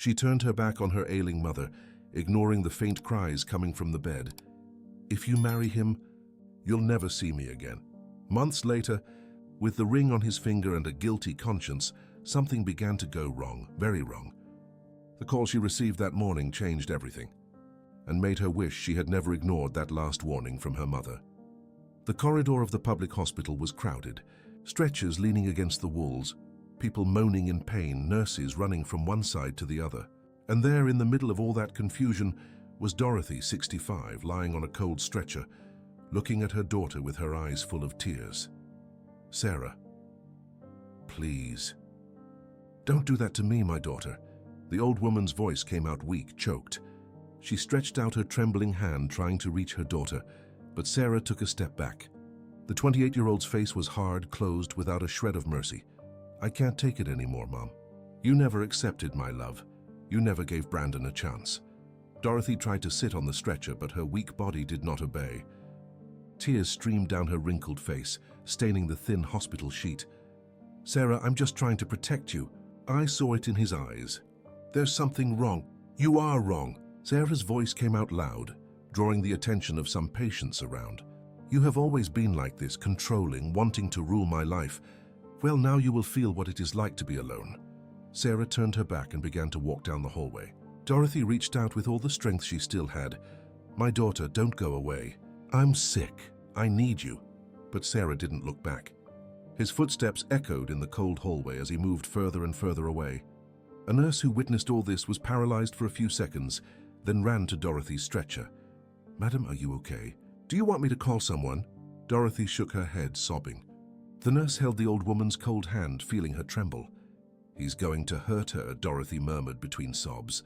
She turned her back on her ailing mother, ignoring the faint cries coming from the bed. "If you marry him, you'll never see me again." Months later, with the ring on his finger and a guilty conscience, something began to go wrong, very wrong. The call she received that morning changed everything, and made her wish she had never ignored that last warning from her mother. The corridor of the public hospital was crowded, stretchers leaning against the walls, people moaning in pain, nurses running from one side to the other. And there, in the middle of all that confusion, was Dorothy, 65, lying on a cold stretcher, looking at her daughter with her eyes full of tears. "Sarah, please, don't do that to me, my daughter." The old woman's voice came out weak, choked. She stretched out her trembling hand, trying to reach her daughter, but Sarah took a step back. The 28-year-old's face was hard, closed, without a shred of mercy. "I can't take it anymore, Mom. You never accepted my love. You never gave Brandon a chance." Dorothy tried to sit on the stretcher, but her weak body did not obey. Tears streamed down her wrinkled face, staining the thin hospital sheet. "Sarah, I'm just trying to protect you." I saw it in his eyes. "There's something wrong. You are wrong." Sarah's voice came out loud, drawing the attention of some patients around. "You have always been like this, controlling, wanting to rule my life. Well, now you will feel what it is like to be alone." Sarah turned her back and began to walk down the hallway. Dorothy reached out with all the strength she still had. "My daughter, don't go away. I'm sick. I need you." But Sarah didn't look back. His footsteps echoed in the cold hallway as he moved further and further away. A nurse who witnessed all this was paralyzed for a few seconds, then ran to Dorothy's stretcher. "Madam, are you okay? Do you want me to call someone?" Dorothy shook her head, sobbing. The nurse held the old woman's cold hand, feeling her tremble. "He's going to hurt her," Dorothy murmured between sobs.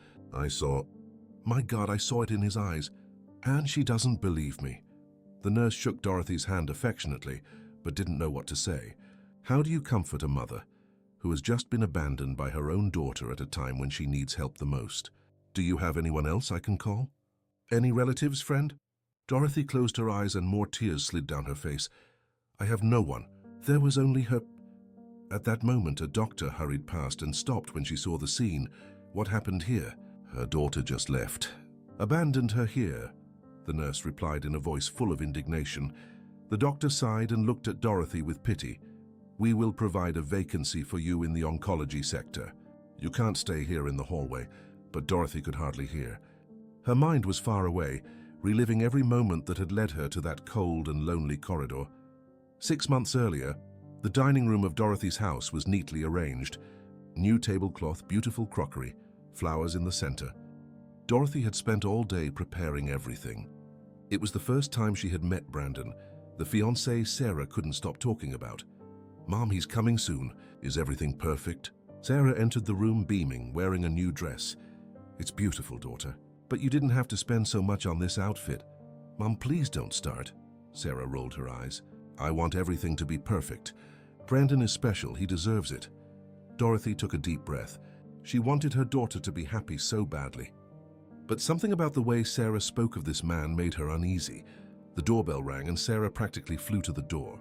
My God, I saw it in his eyes. And she doesn't believe me." The nurse shook Dorothy's hand affectionately, but didn't know what to say. How do you comfort a mother who has just been abandoned by her own daughter at a time when she needs help the most? "Do you have anyone else I can call? Any relatives, friend?" Dorothy closed her eyes and more tears slid down her face. "I have no one. There was only her." At that moment, a doctor hurried past and stopped when she saw the scene. "What happened here?" "Her daughter just left." "Abandoned her here," the nurse replied in a voice full of indignation. The doctor sighed and looked at Dorothy with pity. "We will provide a vacancy for you in the oncology sector. You can't stay here in the hallway." But Dorothy could hardly hear. Her mind was far away, reliving every moment that had led her to that cold and lonely corridor. 6 months earlier, the dining room of Dorothy's house was neatly arranged. New tablecloth, beautiful crockery, flowers in the center. Dorothy had spent all day preparing everything. It was the first time she had met Brandon, the fiancé Sarah couldn't stop talking about. "Mom, he's coming soon. Is everything perfect?" Sarah entered the room beaming, wearing a new dress. "It's beautiful, daughter, but you didn't have to spend so much on this outfit." "Mom, please don't start." Sarah rolled her eyes. "I want everything to be perfect. Brandon is special, he deserves it." Dorothy took a deep breath. She wanted her daughter to be happy so badly. But something about the way Sarah spoke of this man made her uneasy. The doorbell rang and Sarah practically flew to the door.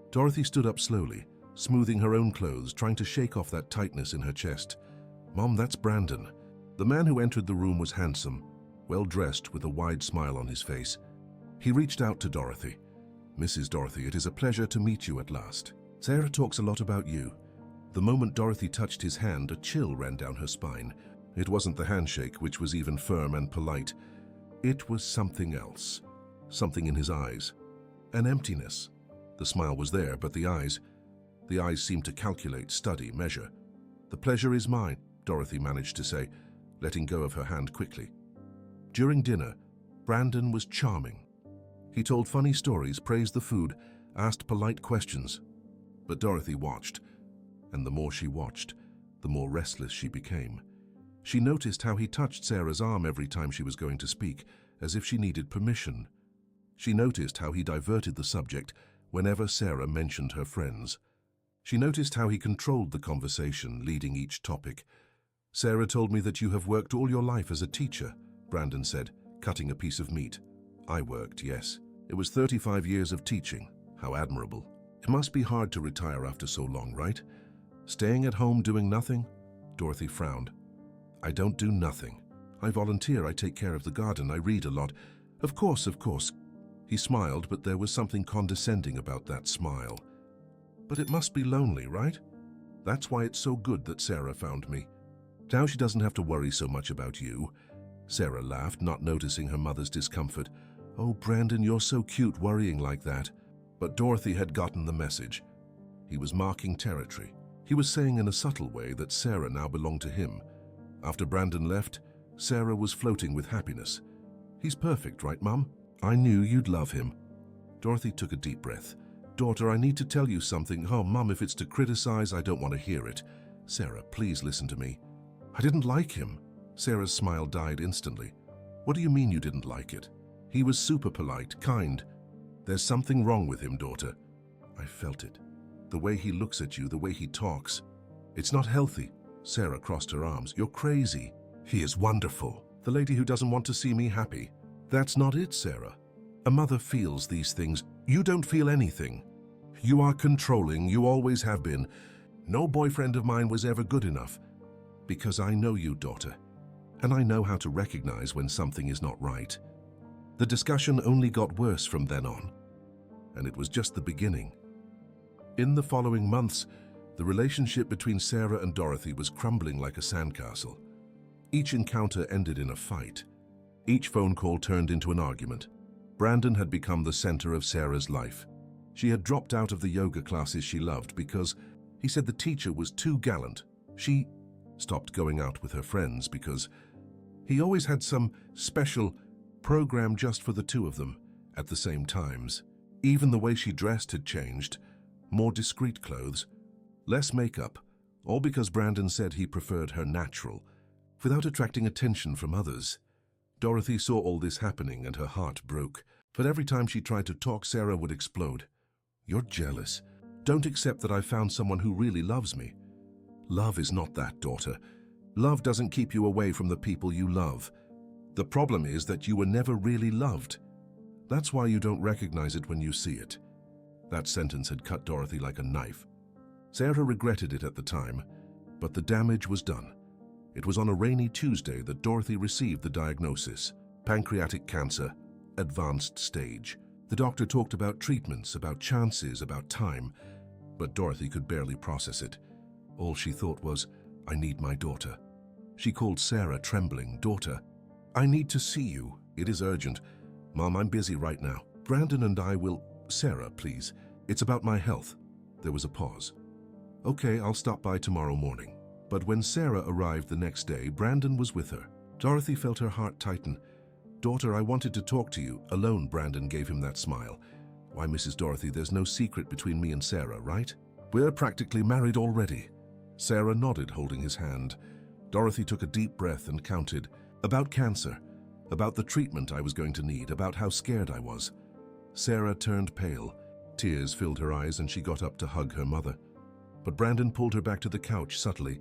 Dorothy stood up slowly, smoothing her own clothes, trying to shake off that tightness in her chest. "Mom, that's Brandon." The man who entered the room was handsome, well-dressed with a wide smile on his face. He reached out to Dorothy. "Mrs. Dorothy, it is a pleasure to meet you at last. Sarah talks a lot about you." The moment Dorothy touched his hand, a chill ran down her spine. It wasn't the handshake, which was even firm and polite. It was something else. Something in his eyes. An emptiness. The smile was there, but the eyes seemed to calculate, study, measure. "The pleasure is mine," Dorothy managed to say, letting go of her hand quickly. During dinner, Brandon was charming. He told funny stories, praised the food, asked polite questions. But Dorothy watched, and the more she watched, the more restless she became. She noticed how he touched Sarah's arm every time she was going to speak, as if she needed permission. She noticed how he diverted the subject whenever Sarah mentioned her friends. She noticed how he controlled the conversation, leading each topic. "Sarah told me that you have worked all your life as a teacher," Brandon said, cutting a piece of meat. "I worked, yes. It was 35 years of teaching. How admirable. It must be hard to retire after so long, right? Staying at home doing nothing?" Dorothy frowned. I don't do nothing. I volunteer, I take care of the garden, I read a lot. Of course, of course. He smiled, but there was something condescending about that smile. But it must be lonely, right? That's why it's so good that Sarah found me. Now she doesn't have to worry so much about you. Sarah laughed, not noticing her mother's discomfort. Oh, Brandon, you're so cute worrying like that. But Dorothy had gotten the message. He was marking territory. He was saying in a subtle way that Sarah now belonged to him. After Brandon left, Sarah was floating with happiness. He's perfect, right, Mum? I knew you'd love him. Dorothy took a deep breath. Daughter, I need to tell you something. Oh, Mum, if it's to criticize, I don't want to hear it. Sarah, please listen to me. I didn't like him. Sarah's smile died instantly. What do you mean you didn't like it? He was super polite, kind. There's something wrong with him, daughter. I felt it. The way he looks at you, the way he talks. It's not healthy. Sarah crossed her arms. You're crazy. He is wonderful. The lady who doesn't want to see me happy. That's not it, Sarah. A mother feels these things. You don't feel anything. You are controlling. You always have been. No boyfriend of mine was ever good enough. Because I know you, daughter. And I know how to recognize when something is not right. The discussion only got worse from then on. And it was just the beginning. In the following months, the relationship between Sarah and Dorothy was crumbling like a sandcastle. Each encounter ended in a fight. Each phone call turned into an argument. Brandon had become the center of Sarah's life. She had dropped out of the yoga classes she loved because he said the teacher was too gallant. She stopped going out with her friends because he always had some special program just for the two of them at the same times. Even the way she dressed had changed. More discreet clothes, less makeup, all because Brandon said he preferred her natural, without attracting attention from others. Dorothy saw all this happening and her heart broke. But every time she tried to talk, Sarah would explode. You're jealous. Don't accept that I found someone who really loves me. Love is not that, daughter. Love doesn't keep you away from the people you love. The problem is that you were never really loved. That's why you don't recognize it when you see it. That sentence had cut Dorothy like a knife. Sarah regretted it at the time, but the damage was done. It was on a rainy Tuesday that Dorothy received the diagnosis: pancreatic cancer, advanced stage. The doctor talked about treatments, about chances, about time, but Dorothy could barely process it. All she thought was, I need my daughter. She called Sarah, trembling. Daughter, I need to see you. It is urgent. Mom, I'm busy right now. Brandon and I will... Sarah, please. It's about my health. There was a pause. Okay, I'll stop by tomorrow morning. But when Sarah arrived the next day, Brandon was with her. Dorothy felt her heart tighten. Daughter, I wanted to talk to you. Alone, Brandon gave him that smile. Why, Mrs. Dorothy, there's no secret between me and Sarah, right? We're practically married already. Sarah nodded, holding his hand. Dorothy took a deep breath and counted. About cancer, about the treatment I was going to need, about how scared I was. Sarah turned pale. Tears filled her eyes and she got up to hug her mother. But Brandon pulled her back to the couch subtly.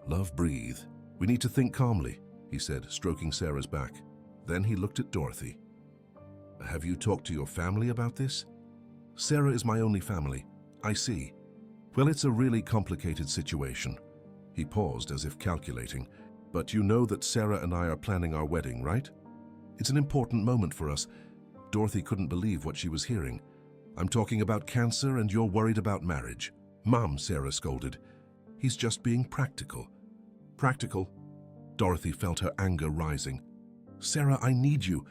Love, breathe. We need to think calmly, he said, stroking Sarah's back. Then he looked at Dorothy. Have you talked to your family about this? Sarah is my only family. I see. Well, it's a really complicated situation. He paused as if calculating. But you know that Sarah and I are planning our wedding, right? It's an important moment for us. Dorothy couldn't believe what she was hearing. I'm talking about cancer and you're worried about marriage. Mom, Sarah scolded. He's just being practical. Practical? Dorothy felt her anger rising. Sarah, I need you.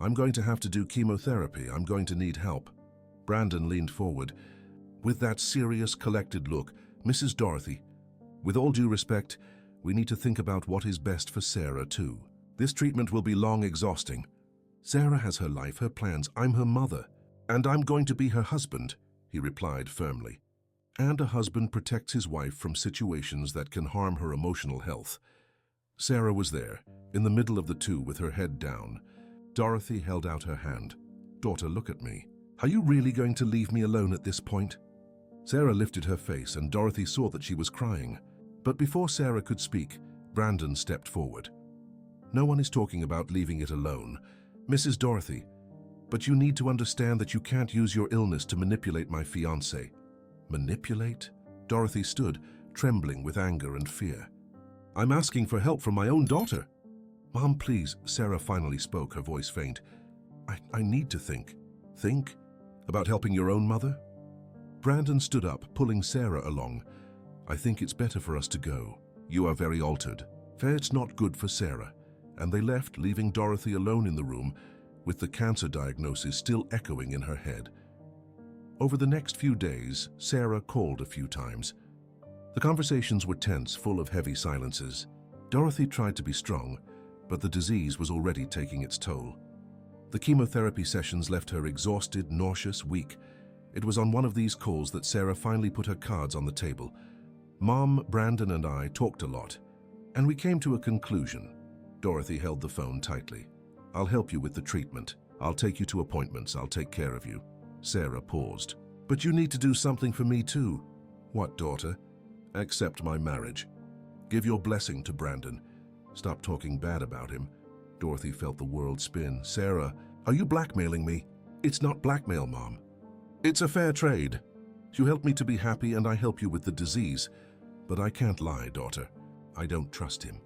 I'm going to have to do chemotherapy. I'm going to need help. Brandon leaned forward. With that serious, collected look, Mrs. Dorothy, with all due respect, we need to think about what is best for Sarah, too. This treatment will be long, exhausting. Sarah has her life, her plans. I'm her mother. And I'm going to be her husband, he replied firmly. And a husband protects his wife from situations that can harm her emotional health. Sarah was there, in the middle of the two with her head down. Dorothy held out her hand. Daughter, look at me. Are you really going to leave me alone at this point? Sarah lifted her face and Dorothy saw that she was crying. But before Sarah could speak, Brandon stepped forward. No one is talking about leaving it alone. Mrs. Dorothy, but you need to understand that you can't use your illness to manipulate my fiancé. Manipulate? Dorothy stood, trembling with anger and fear. I'm asking for help from my own daughter. Mom, please, Sarah finally spoke, her voice faint. I need to think. Think? About helping your own mother? Brandon stood up, pulling Sarah along. I think it's better for us to go. You are very altered. It's not good for Sarah. And they left, leaving Dorothy alone in the room, with the cancer diagnosis still echoing in her head. Over the next few days, Sarah called a few times. The conversations were tense, full of heavy silences. Dorothy tried to be strong, but the disease was already taking its toll. The chemotherapy sessions left her exhausted, nauseous, weak. It was on one of these calls that Sarah finally put her cards on the table. Mom, Brandon, and I talked a lot, and we came to a conclusion. Dorothy held the phone tightly. I'll help you with the treatment. I'll take you to appointments. I'll take care of you. Sarah paused. But you need to do something for me too. What, daughter? Accept my marriage. Give your blessing to Brandon. Stop talking bad about him. Dorothy felt the world spin. Sarah, are you blackmailing me? It's not blackmail, Mom. It's a fair trade. You help me to be happy and I help you with the disease. But I can't lie, daughter. I don't trust him.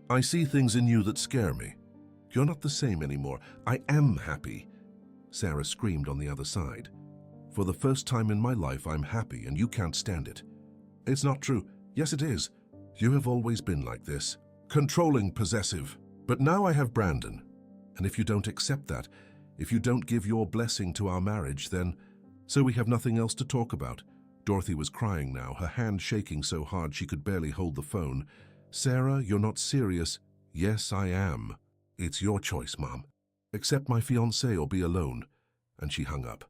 I see things in you that scare me. You're not the same anymore. I am happy. Sarah screamed on the other side. For the first time in my life, I'm happy and you can't stand it. It's not true. Yes, it is. You have always been like this. Controlling, possessive. But now I have Brandon. And if you don't accept that, if you don't give your blessing to our marriage, then... So we have nothing else to talk about. Dorothy was crying now, her hand shaking so hard she could barely hold the phone. Sarah, you're not serious. Yes, I am. It's your choice, Mom. Accept my fiancé or be alone. And she hung up.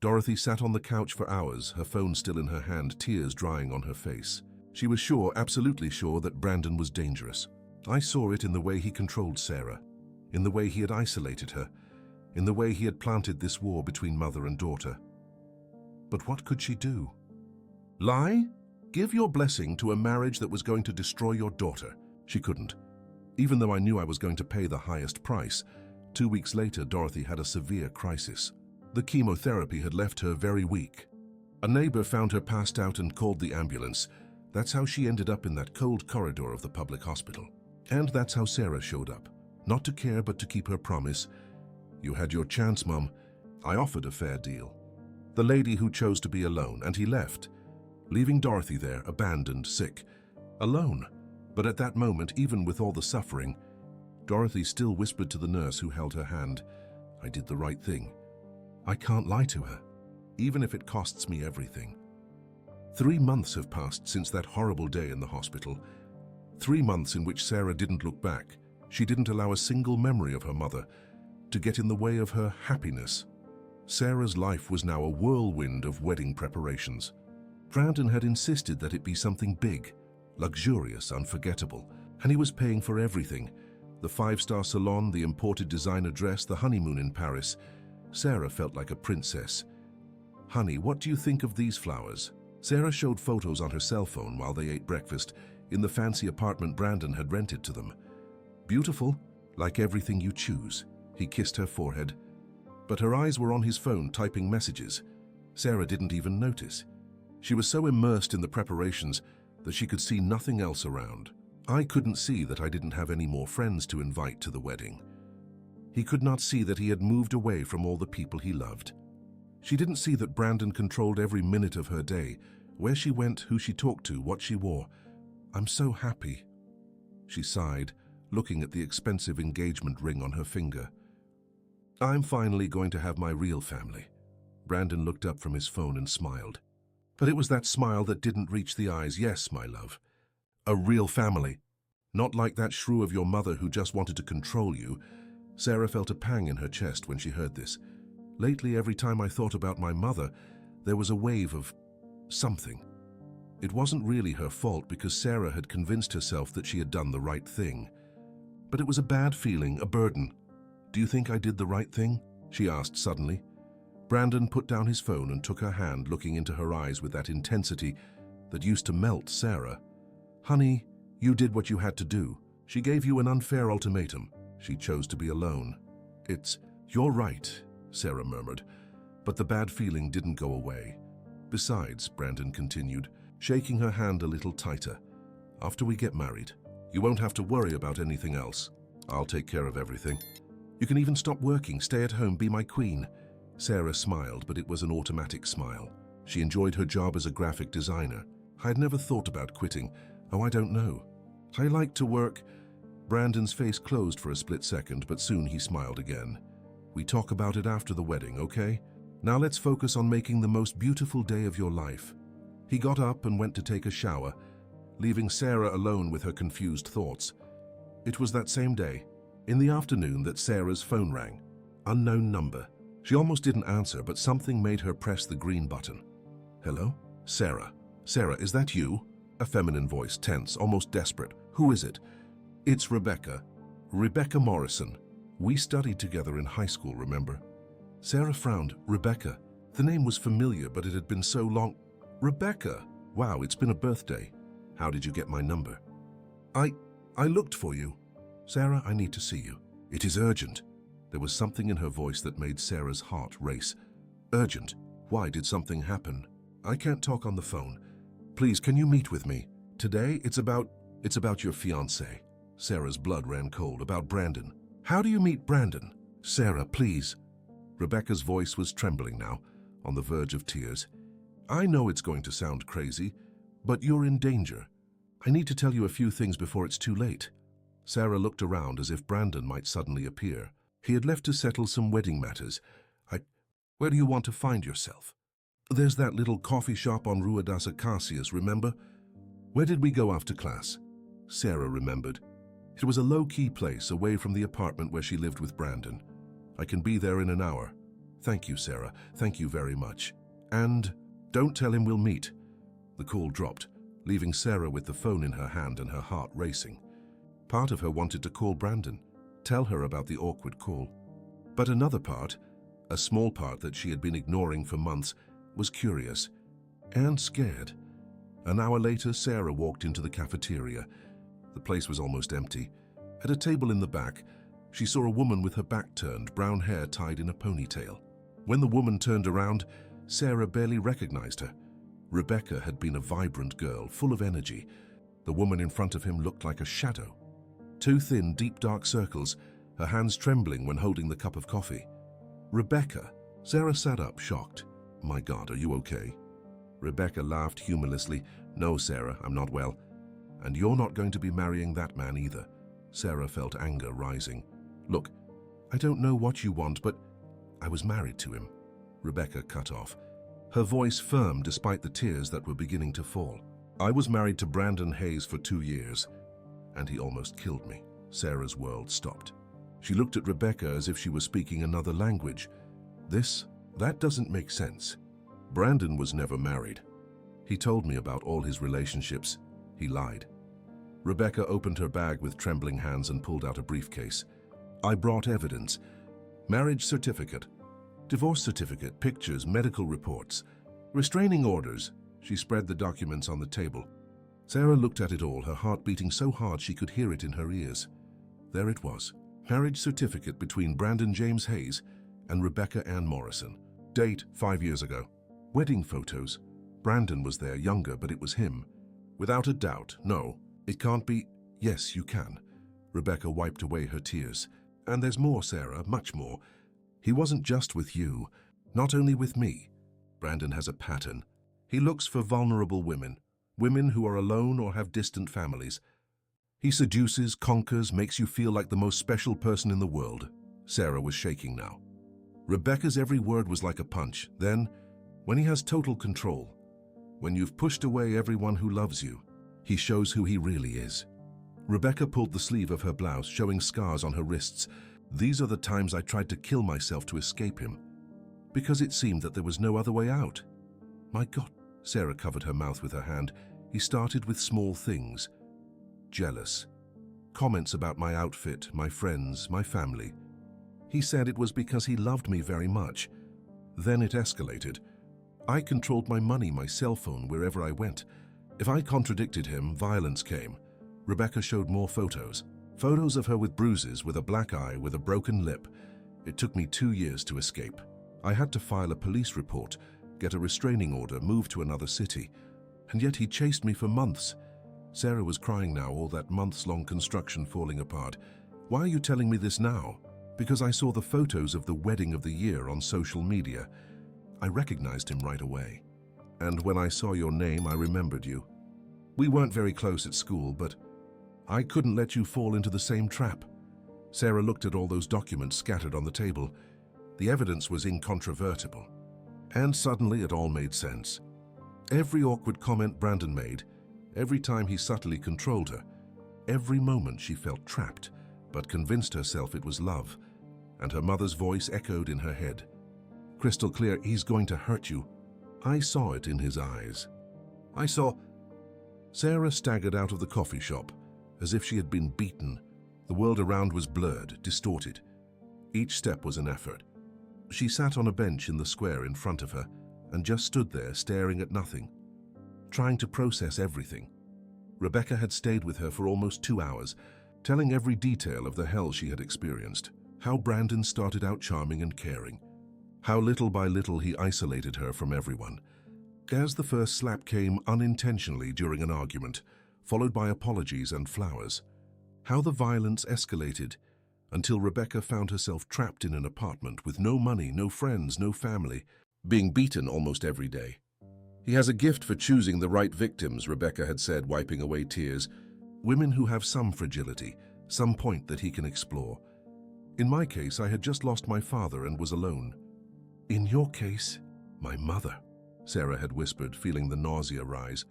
Dorothy sat on the couch for hours, her phone still in her hand, tears drying on her face. She was sure, absolutely sure, that Brandon was dangerous. I saw it in the way he controlled Sarah, in the way he had isolated her, in the way he had planted this war between mother and daughter. But what could she do? Lie? Give your blessing to a marriage that was going to destroy your daughter. She couldn't. Even though I knew I was going to pay the highest price, 2 weeks later, Dorothy had a severe crisis. The chemotherapy had left her very weak. A neighbor found her passed out and called the ambulance. That's how she ended up in that cold corridor of the public hospital. And that's how Sarah showed up. Not to care, but to keep her promise. You had your chance, Mum. I offered a fair deal. The lady who chose to be alone, and he left, leaving Dorothy there, abandoned, sick, alone. But at that moment, even with all the suffering, Dorothy still whispered to the nurse who held her hand, I did the right thing. I can't lie to her, even if it costs me everything. 3 months have passed since that horrible day in the hospital. 3 months in which Sarah didn't look back. She didn't allow a single memory of her mother to get in the way of her happiness. Sarah's life was now a whirlwind of wedding preparations. Brandon had insisted that it be something big, luxurious, unforgettable, and he was paying for everything. The 5-star salon, the imported designer dress, the honeymoon in Paris. Sarah felt like a princess. Honey, what do you think of these flowers? Sarah showed photos on her cell phone while they ate breakfast in the fancy apartment Brandon had rented to them. Beautiful, like everything you choose. He kissed her forehead. But her eyes were on his phone typing messages. Sarah didn't even notice. She was so immersed in the preparations that she could see nothing else around. I couldn't see that I didn't have any more friends to invite to the wedding. He could not see that he had moved away from all the people he loved. She didn't see that Brandon controlled every minute of her day, where she went, who she talked to, what she wore. I'm so happy. She sighed, looking at the expensive engagement ring on her finger. I'm finally going to have my real family. Brandon looked up from his phone and smiled. But it was that smile that didn't reach the eyes. Yes, my love. A real family. Not like that shrew of your mother who just wanted to control you. Sarah felt a pang in her chest when she heard this. Lately, every time I thought about my mother, there was a wave of something. It wasn't really her fault because Sarah had convinced herself that she had done the right thing. But it was a bad feeling, a burden. Do you think I did the right thing? She asked suddenly. Brandon put down his phone and took her hand, looking into her eyes with that intensity that used to melt Sarah. Honey, you did what you had to do. She gave you an unfair ultimatum. She chose to be alone. You're right, Sarah murmured, but the bad feeling didn't go away. Besides, Brandon continued, shaking her hand a little tighter, after we get married, You won't have to worry about anything else. I'll take care of everything. You can even stop working, stay at home, be my queen." Sarah smiled, but it was an automatic smile. She enjoyed her job as a graphic designer. I had never thought about quitting. Oh, I don't know. I like to work. Brandon's face closed for a split second, but soon he smiled again. "We talk about it after the wedding, okay? Now let's focus on making the most beautiful day of your life." He got up and went to take a shower, leaving Sarah alone with her confused thoughts. It was that same day, in the afternoon, that Sarah's phone rang. Unknown number. She almost didn't answer, but something made her press the green button. "Hello? Sarah. Sarah, is that you?" A feminine voice, tense, almost desperate. "Who is it?" "It's Rebecca. Rebecca Morrison. We studied together in high school, remember?" Sarah frowned. Rebecca. The name was familiar, but it had been so long. "Rebecca. Wow, it's been a birthday. How did you get my number?" I looked for you." "Sarah, I need to see you. It is urgent." There was something in her voice that made Sarah's heart race. "Urgent? Why, did something happen?" "I can't talk on the phone. Please, can you meet with me? Today, it's about your fiancé." Sarah's blood ran cold. "About Brandon." "How do you meet Brandon?" "Sarah, please." Rebecca's voice was trembling now, on the verge of tears. "I know it's going to sound crazy, but you're in danger. I need to tell you a few things before it's too late." Sarah looked around as if Brandon might suddenly appear. He had left to settle some wedding matters. Where do you want to find yourself?" "There's that little coffee shop on Rua das Acacias, remember? Where did we go after class?" Sarah remembered. It was a low-key place away from the apartment where she lived with Brandon. "I can be there in an hour." "Thank you, Sarah. Thank you very much. And don't tell him we'll meet." The call dropped, leaving Sarah with the phone in her hand and her heart racing. Part of her wanted to call Brandon, tell her about the awkward call. But another part, a small part that she had been ignoring for months, was curious and scared. An hour later, Sarah walked into the cafeteria. The place was almost empty. At a table in the back, she saw a woman with her back turned, brown hair tied in a ponytail. When the woman turned around, Sarah barely recognized her. Rebecca had been a vibrant girl, full of energy. The woman in front of him looked like a shadow. Two thin, deep dark circles, her hands trembling when holding the cup of coffee. "Rebecca." Sarah sat up, shocked. "My God, are you okay?" Rebecca laughed humorlessly. "No, Sarah, I'm not well. And you're not going to be marrying that man either." Sarah felt anger rising. "Look, I don't know what you want, but I was married to him." Rebecca cut off, her voice firm despite the tears that were beginning to fall. "I was married to Brandon Hayes for 2 years, and he almost killed me." Sarah's world stopped. She looked at Rebecca as if she was speaking another language. That doesn't make sense. Brandon was never married. He told me about all his relationships. He lied." Rebecca opened her bag with trembling hands and pulled out a briefcase. "I brought evidence. Marriage certificate, divorce certificate, pictures, medical reports, restraining orders." She spread the documents on the table. Sarah looked at it all, her heart beating so hard she could hear it in her ears. There it was. Marriage certificate between Brandon James Hayes and Rebecca Ann Morrison. Date 5 years ago. Wedding photos. Brandon was there, younger, but it was him. Without a doubt, no, it can't be. Yes, you can. Rebecca wiped away her tears. "And there's more, Sarah, much more. He wasn't just with you, not only with me. Brandon has a pattern. He looks for vulnerable women, women who are alone or have distant families. He seduces, conquers, makes you feel like the most special person in the world." Sarah was shaking now. Rebecca's every word was like a punch. Then, when he has total control, when you've pushed away everyone who loves you, he shows who he really is. Rebecca pulled the sleeve of her blouse, showing scars on her wrists. "These are the times I tried to kill myself to escape him, because it seemed that there was no other way out." "My God." Sarah covered her mouth with her hand. "He started with small things. Jealous. Comments about my outfit, my friends, my family. He said it was because he loved me very much. Then it escalated. I controlled my money, my cell phone, wherever I went. If I contradicted him, violence came." Rebecca showed more photos. Photos of her with bruises, with a black eye, with a broken lip. "It took me 2 years to escape. I had to file a police report, get a restraining order, move to another city. And yet he chased me for months." Sarah was crying now, all that months-long construction falling apart. Why are you telling me this now? Because I saw the photos of the wedding of the year on social media. I recognized him right away. And when I saw your name, I remembered you. We weren't very close at school, but I couldn't let you fall into the same trap. Sarah looked at all those documents scattered on the table. The evidence was incontrovertible. And suddenly it all made sense. Every awkward comment Brandon made, every time he subtly controlled her, every moment she felt trapped, but convinced herself it was love, and her mother's voice echoed in her head. Crystal clear, he's going to hurt you. I saw it in his eyes. I saw... Sarah staggered out of the coffee shop, as if she had been beaten. The world around was blurred, distorted. Each step was an effort. She sat on a bench in the square in front of her and just stood there staring at nothing, trying to process everything. Rebecca had stayed with her for almost 2 hours, telling every detail of the hell she had experienced, how Brandon started out charming and caring, how little by little he isolated her from everyone. As the first slap came unintentionally during an argument, followed by apologies and flowers, how the violence escalated until Rebecca found herself trapped in an apartment with no money, no friends, no family, being beaten almost every day. He has a gift for choosing the right victims, Rebecca had said, wiping away tears. Women who have some fragility, some point that he can explore. In my case, I had just lost my father and was alone. In your case, my mother, Sarah had whispered, feeling the nausea rise.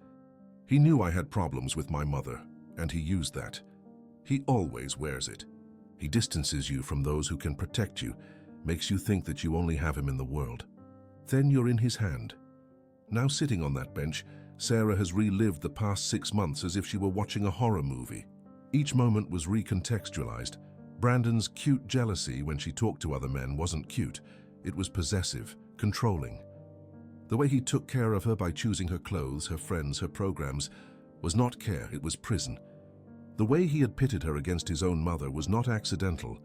He knew I had problems with my mother, and he used that. He always wears it. He distances you from those who can protect you, makes you think that you only have him in the world. Then you're in his hand. Now sitting on that bench, Sarah has relived the past 6 months as if she were watching a horror movie. Each moment was recontextualized. Brandon's cute jealousy when she talked to other men wasn't cute. It was possessive, controlling. The way he took care of her by choosing her clothes, her friends, her programs, was not care, it was prison. The way he had pitted her against his own mother was not accidental.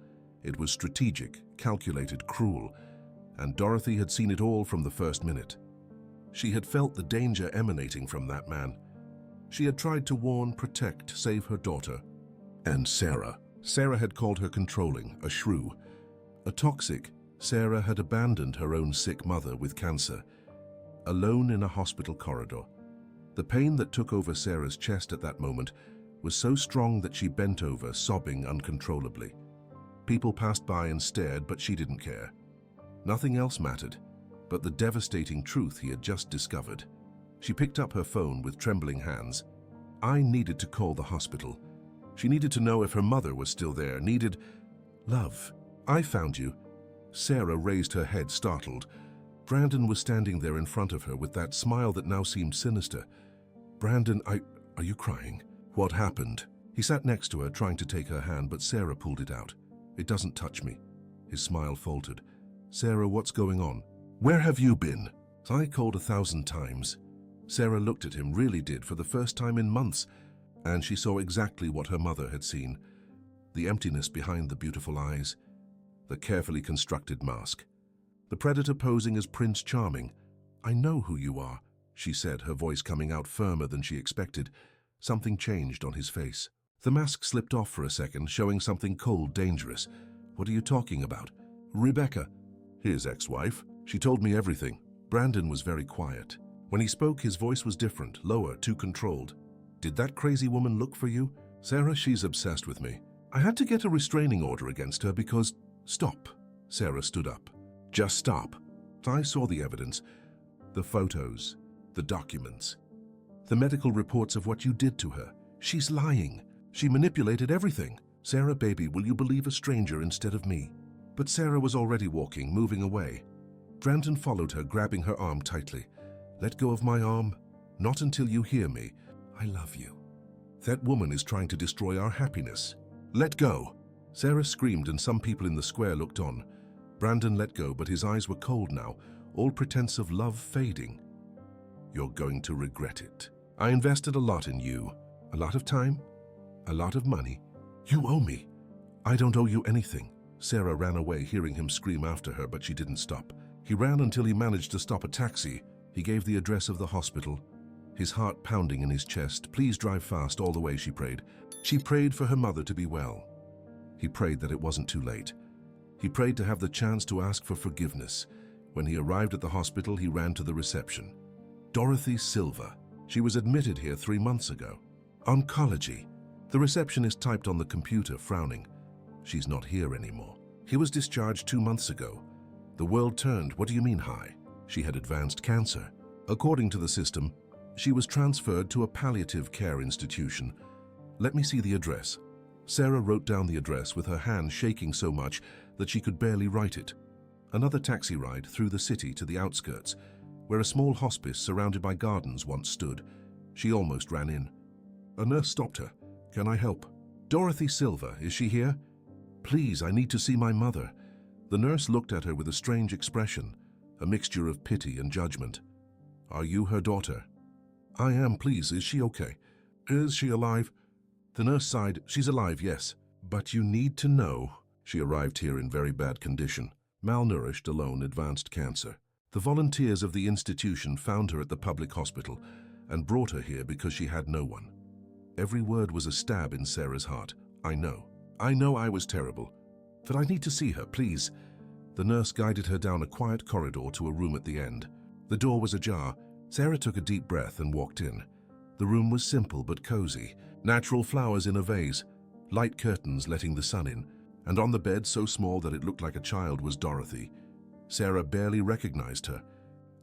It was strategic, calculated, cruel, and Dorothy had seen it all from the first minute. She had felt the danger emanating from that man. She had tried to warn, protect, save her daughter. And Sarah. Sarah had called her controlling, a shrew. A toxic, Sarah had abandoned her own sick mother with cancer, alone in a hospital corridor. The pain that took over Sarah's chest at that moment was so strong that she bent over, sobbing uncontrollably. People passed by and stared, but she didn't care. Nothing else mattered but the devastating truth he had just discovered. She picked up her phone with trembling hands. I needed to call the hospital. She needed to know if her mother was still there, needed love. I found you. Sarah raised her head, startled. Brandon was standing there in front of her with that smile that now seemed sinister. Brandon, are you crying? What happened? He sat next to her, trying to take her hand, but Sarah pulled it out. It doesn't touch me. His smile faltered. Sarah, what's going on? Where have you been? I called 1,000 times. Sarah looked at him, really did, for the first time in months, and she saw exactly what her mother had seen. The emptiness behind the beautiful eyes, the carefully constructed mask. The predator posing as Prince Charming. I know who you are, she said, her voice coming out firmer than she expected. Something changed on his face. The mask slipped off for a second, showing something cold, dangerous. What are you talking about? Rebecca, his ex-wife. She told me everything. Brandon was very quiet. When he spoke, his voice was different, lower, too controlled. Did that crazy woman look for you? Sarah, she's obsessed with me. I had to get a restraining order against her because... Stop. Sarah stood up. Just stop. I saw the evidence. The photos. The documents. The medical reports of what you did to her. She's lying. She manipulated everything. Sarah, baby, will you believe a stranger instead of me? But Sarah was already walking, moving away. Brandon followed her, grabbing her arm tightly. Let go of my arm. Not until you hear me. I love you. That woman is trying to destroy our happiness. Let go. Sarah screamed, and some people in the square looked on. Brandon let go, but his eyes were cold now, all pretense of love fading. You're going to regret it. I invested a lot in you. A lot of time. A lot of money. You owe me. I don't owe you anything. Sarah ran away, hearing him scream after her, but she didn't stop. He ran until he managed to stop a taxi. He gave the address of the hospital. his heart pounding in his chest. Please drive fast all the way, she prayed. She prayed for her mother to be well. He prayed that it wasn't too late. He prayed to have the chance to ask for forgiveness. When he arrived at the hospital, he ran to the reception. Dorothy Silver. She was admitted here 3 months ago. Oncology. The receptionist typed on the computer, frowning. She's not here anymore. He was discharged 2 months ago. The world turned. What do you mean, hi? She had advanced cancer. According to the system, she was transferred to a palliative care institution. Let me see the address. Sarah wrote down the address with her hand shaking so much that she could barely write it. Another taxi ride through the city to the outskirts, where a small hospice surrounded by gardens once stood. She almost ran in. A nurse stopped her. Can I help? Dorothy Silver, is she here? Please, I need to see my mother. The nurse looked at her with a strange expression, a mixture of pity and judgment. Are you her daughter? I am, please. Is she okay? Is she alive? The nurse sighed. She's alive, yes. But you need to know. She arrived here in very bad condition. Malnourished, alone, advanced cancer. The volunteers of the institution found her at the public hospital and brought her here because she had no one. Every word was a stab in Sarah's heart. I know I was terrible. But I need to see her, please. The nurse guided her down a quiet corridor to a room at the end. The door was ajar. Sarah took a deep breath and walked in. The room was simple but cozy. Natural flowers in a vase, light curtains letting the sun in, and on the bed so small that it looked like a child was Dorothy. Sarah barely recognized her.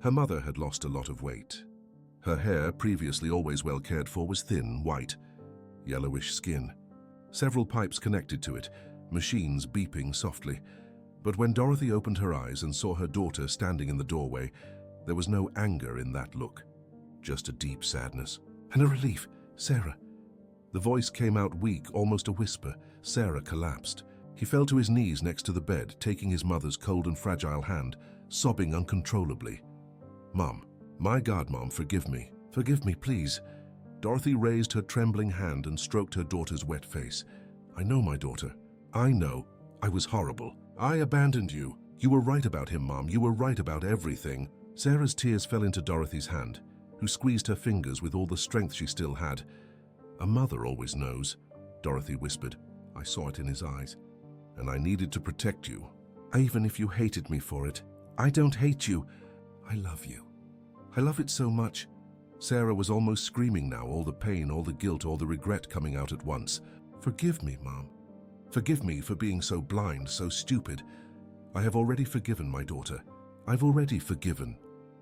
Her mother had lost a lot of weight. Her hair, previously always well cared for, was thin, white, yellowish skin. Several pipes connected to it, machines beeping softly. But when Dorothy opened her eyes and saw her daughter standing in the doorway, there was no anger in that look, just a deep sadness and a relief. Sarah. The voice came out weak, almost a whisper. Sarah collapsed. He fell to his knees next to the bed, taking his mother's cold and fragile hand, sobbing uncontrollably. Mom, my God, Mom, forgive me. Forgive me, please. Dorothy raised her trembling hand and stroked her daughter's wet face. I know, my daughter. I know. I was horrible. I abandoned you. You were right about him, Mom. You were right about everything. Sarah's tears fell into Dorothy's hand, who squeezed her fingers with all the strength she still had. A mother always knows, Dorothy whispered. I saw it in his eyes. And I needed to protect you, even if you hated me for it. I don't hate you. I love you. I love it so much. Sarah was almost screaming now, all the pain, all the guilt, all the regret coming out at once. Forgive me, Mom. Forgive me for being so blind, so stupid. I have already forgiven my daughter. I've already forgiven.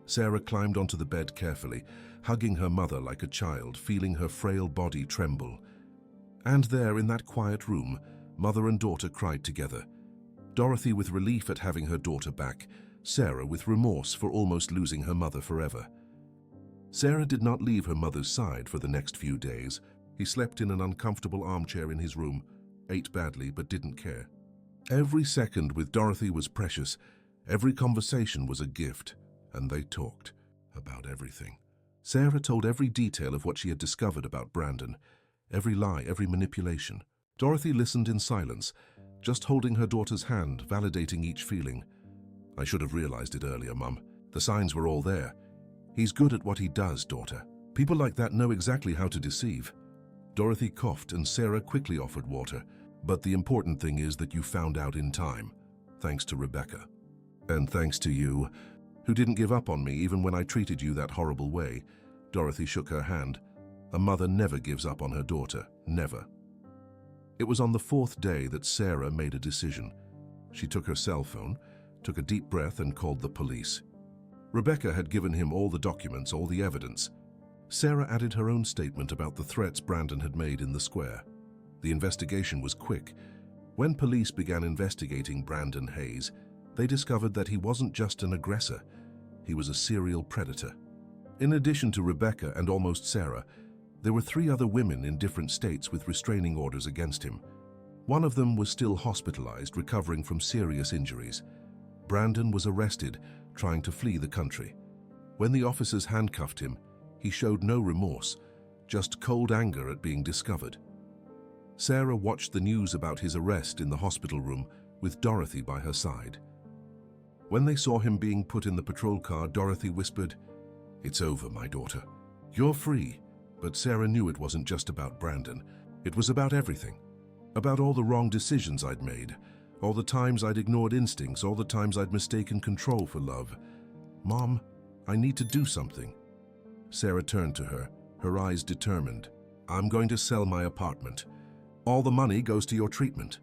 Sarah climbed onto the bed carefully, hugging her mother like a child, feeling her frail body tremble. And there, in that quiet room, mother and daughter cried together. Dorothy with relief at having her daughter back, Sarah with remorse for almost losing her mother forever. Sarah did not leave her mother's side for the next few days. He slept in an uncomfortable armchair in his room, ate badly but didn't care. Every second with Dorothy was precious. Every conversation was a gift, and they talked about everything. Sarah told every detail of what she had discovered about Brandon, every lie, every manipulation. Dorothy listened in silence, just holding her daughter's hand, validating each feeling. I should have realized it earlier, Mum. The signs were all there. He's good at what he does, daughter. People like that know exactly how to deceive. Dorothy coughed and Sarah quickly offered water. But the important thing is that you found out in time, thanks to Rebecca. And thanks to you, who didn't give up on me even when I treated you that horrible way. Dorothy shook her hand. A mother never gives up on her daughter, never. It was on the 4th day that Sarah made a decision. She took her cell phone, took a deep breath and called the police. Rebecca had given him all the documents, all the evidence. Sarah added her own statement about the threats Brandon had made in the square. The investigation was quick. When police began investigating Brandon Hayes, they discovered that he wasn't just an aggressor, he was a serial predator. In addition to Rebecca and almost Sarah, there were 3 other women in different states with restraining orders against him. One of them was still hospitalized, recovering from serious injuries. Brandon was arrested, trying to flee the country. When the officers handcuffed him, he showed no remorse, just cold anger at being discovered. Sarah watched the news about his arrest in the hospital room with Dorothy by her side. When they saw him being put in the patrol car, Dorothy whispered, "It's over, my daughter. You're free. But Sarah knew it wasn't just about Brandon. It was about everything. About all the wrong decisions I'd made, all the times I'd ignored instincts, all the times I'd mistaken control for love. Mom, I need to do something. Sarah turned to her, her eyes determined. I'm going to sell my apartment. All the money goes to your treatment.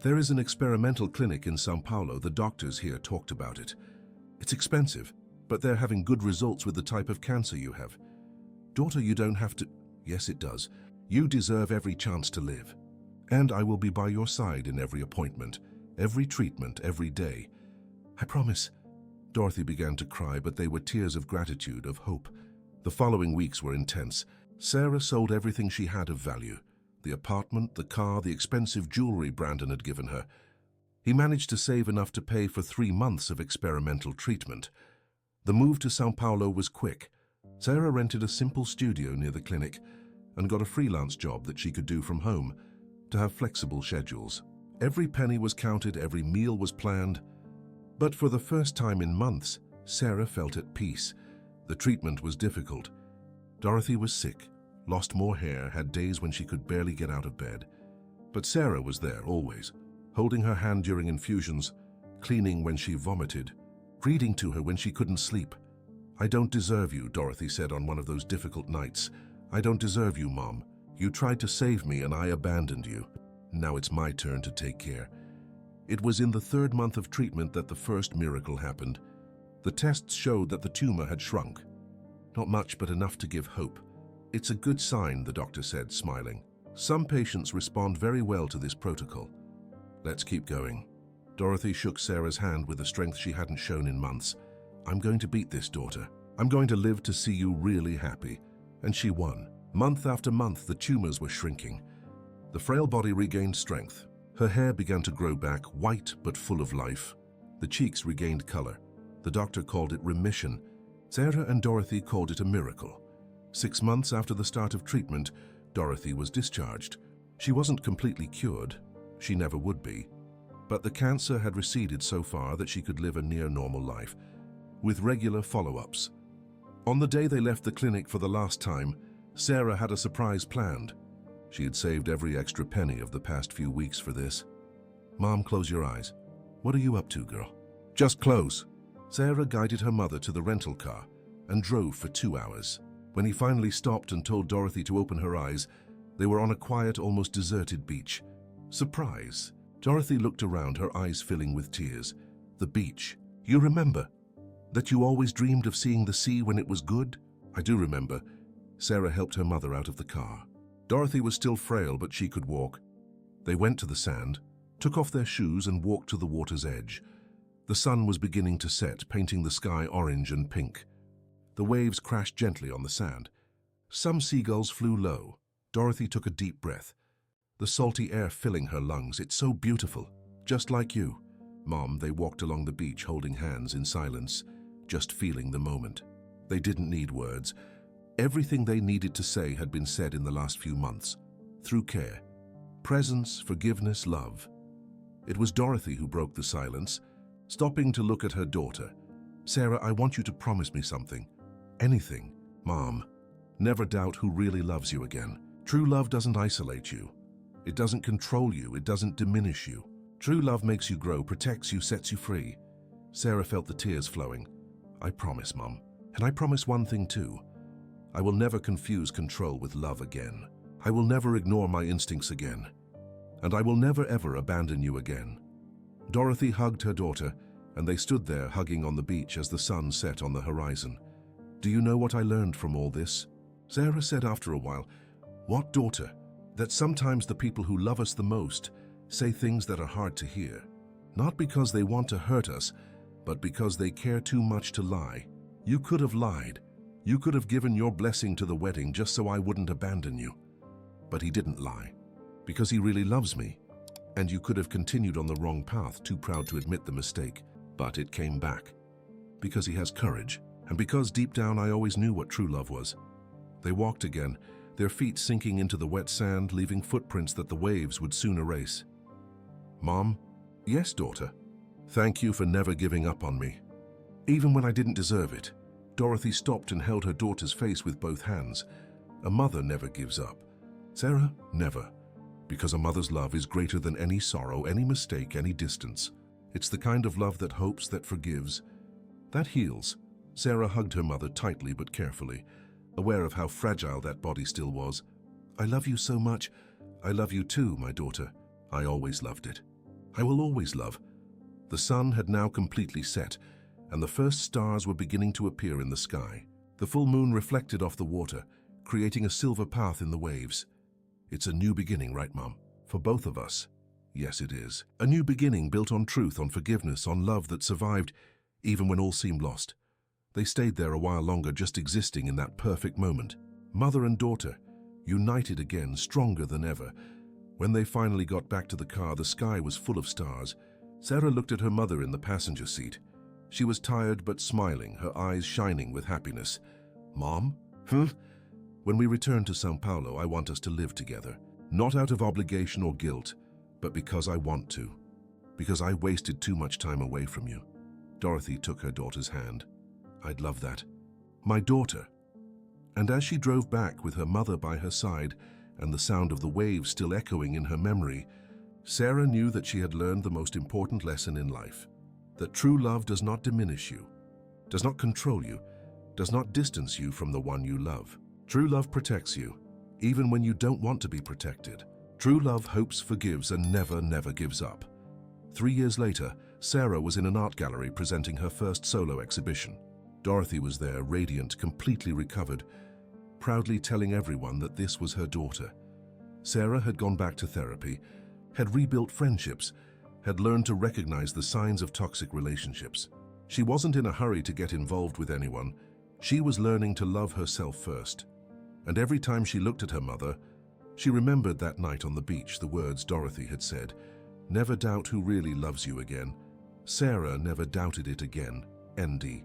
There is an experimental clinic in São Paulo. The doctors here talked about it. It's expensive, but they're having good results with the type of cancer you have. Daughter, you don't have to... Yes, it does. You deserve every chance to live. And I will be by your side in every appointment, every treatment, every day. I promise. Dorothy began to cry, but they were tears of gratitude, of hope. The following weeks were intense. Sarah sold everything she had of value. The apartment, the car, the expensive jewelry Brandon had given her. He managed to save enough to pay for 3 months of experimental treatment. The move to São Paulo was quick. Sarah rented a simple studio near the clinic and got a freelance job that she could do from home to have flexible schedules. Every penny was counted, every meal was planned. But for the first time in months, Sarah felt at peace. The treatment was difficult. Dorothy was sick, lost more hair, had days when she could barely get out of bed. But Sarah was there always, holding her hand during infusions, cleaning when she vomited, reading to her when she couldn't sleep. I don't deserve you, Dorothy said on one of those difficult nights. I don't deserve you, Mom. You tried to save me and I abandoned you. Now it's my turn to take care. It was in the 3rd month of treatment that the first miracle happened. The tests showed that the tumor had shrunk. Not much, but enough to give hope. It's a good sign, the doctor said, smiling. Some patients respond very well to this protocol. Let's keep going. Dorothy shook Sarah's hand with a strength she hadn't shown in months. I'm going to beat this, daughter. I'm going to live to see you really happy. And she won. Month after month, the tumors were shrinking. The frail body regained strength. Her hair began to grow back, white but full of life. The cheeks regained color. The doctor called it remission. Sarah and Dorothy called it a miracle. 6 months after the start of treatment, Dorothy was discharged. She wasn't completely cured. She never would be. But the cancer had receded so far that she could live a near-normal life, with regular follow-ups. On the day they left the clinic for the last time, Sarah had a surprise planned. She had saved every extra penny of the past few weeks for this. Mom, close your eyes. What are you up to, girl? Just close. Sarah guided her mother to the rental car and drove for 2 hours. When he finally stopped and told Dorothy to open her eyes, they were on a quiet, almost deserted beach. Surprise. Dorothy looked around, her eyes filling with tears. The beach. You remember? That you always dreamed of seeing the sea when it was good? I do remember. Sarah helped her mother out of the car. Dorothy was still frail, but she could walk. They went to the sand, took off their shoes and walked to the water's edge. The sun was beginning to set, painting the sky orange and pink. The waves crashed gently on the sand. Some seagulls flew low. Dorothy took a deep breath. The salty air filling her lungs. It's so beautiful. Just like you. Mom, they walked along the beach holding hands in silence, just feeling the moment. They didn't need words. Everything they needed to say had been said in the last few months, through care. Presence, forgiveness, love. It was Dorothy who broke the silence, stopping to look at her daughter. Sarah, I want you to promise me something. Anything. Mom, never doubt who really loves you again. True love doesn't isolate you. It doesn't control you. It doesn't diminish you. True love makes you grow, protects you, sets you free. Sarah felt the tears flowing. I promise, Mom. And I promise one thing too. I will never confuse control with love again. I will never ignore my instincts again. And I will never ever abandon you again. Dorothy hugged her daughter, and they stood there hugging on the beach as the sun set on the horizon. Do you know what I learned from all this? Sarah said after a while. What, daughter? That sometimes the people who love us the most say things that are hard to hear. Not because they want to hurt us, but because they care too much to lie. You could have lied. You could have given your blessing to the wedding just so I wouldn't abandon you. But he didn't lie, because he really loves me. And you could have continued on the wrong path, too proud to admit the mistake. But it came back. Because he has courage, and because deep down I always knew what true love was. They walked again, their feet sinking into the wet sand, leaving footprints that the waves would soon erase. Mom? Yes, daughter. Thank you for never giving up on me. Even when I didn't deserve it. Dorothy stopped and held her daughter's face with both hands. A mother never gives up. Sarah, never. Because a mother's love is greater than any sorrow, any mistake, any distance. It's the kind of love that hopes, that forgives, that heals. Sarah hugged her mother tightly but carefully, aware of how fragile that body still was. I love you so much. I love you too, my daughter. I always loved it. I will always love. The sun had now completely set, and the first stars were beginning to appear in the sky. The full moon reflected off the water, creating a silver path in the waves. It's a new beginning, right, Mom? For both of us. Yes, it is. A new beginning built on truth, on forgiveness, on love that survived, even when all seemed lost. They stayed there a while longer, just existing in that perfect moment. Mother and daughter, united again, stronger than ever. When they finally got back to the car, the sky was full of stars. Sarah looked at her mother in the passenger seat. She was tired but smiling, her eyes shining with happiness. Mom? When we return to São Paulo, I want us to live together. Not out of obligation or guilt, but because I want to. Because I wasted too much time away from you. Dorothy took her daughter's hand. I'd love that. My daughter. And as she drove back with her mother by her side and the sound of the waves still echoing in her memory, Sarah knew that she had learned the most important lesson in life. That true love does not diminish you, does not control you, does not distance you from the one you love. True love protects you, even when you don't want to be protected. True love hopes, forgives, and never, never gives up. 3 years later, Sarah was in an art gallery presenting her first solo exhibition. Dorothy was there, radiant, completely recovered, proudly telling everyone that this was her daughter. Sarah had gone back to therapy, had rebuilt friendships, had learned to recognize the signs of toxic relationships. She wasn't in a hurry to get involved with anyone. She was learning to love herself first. And every time she looked at her mother, she remembered that night on the beach the words Dorothy had said, "Never doubt who really loves you again." Sarah never doubted it again. ND.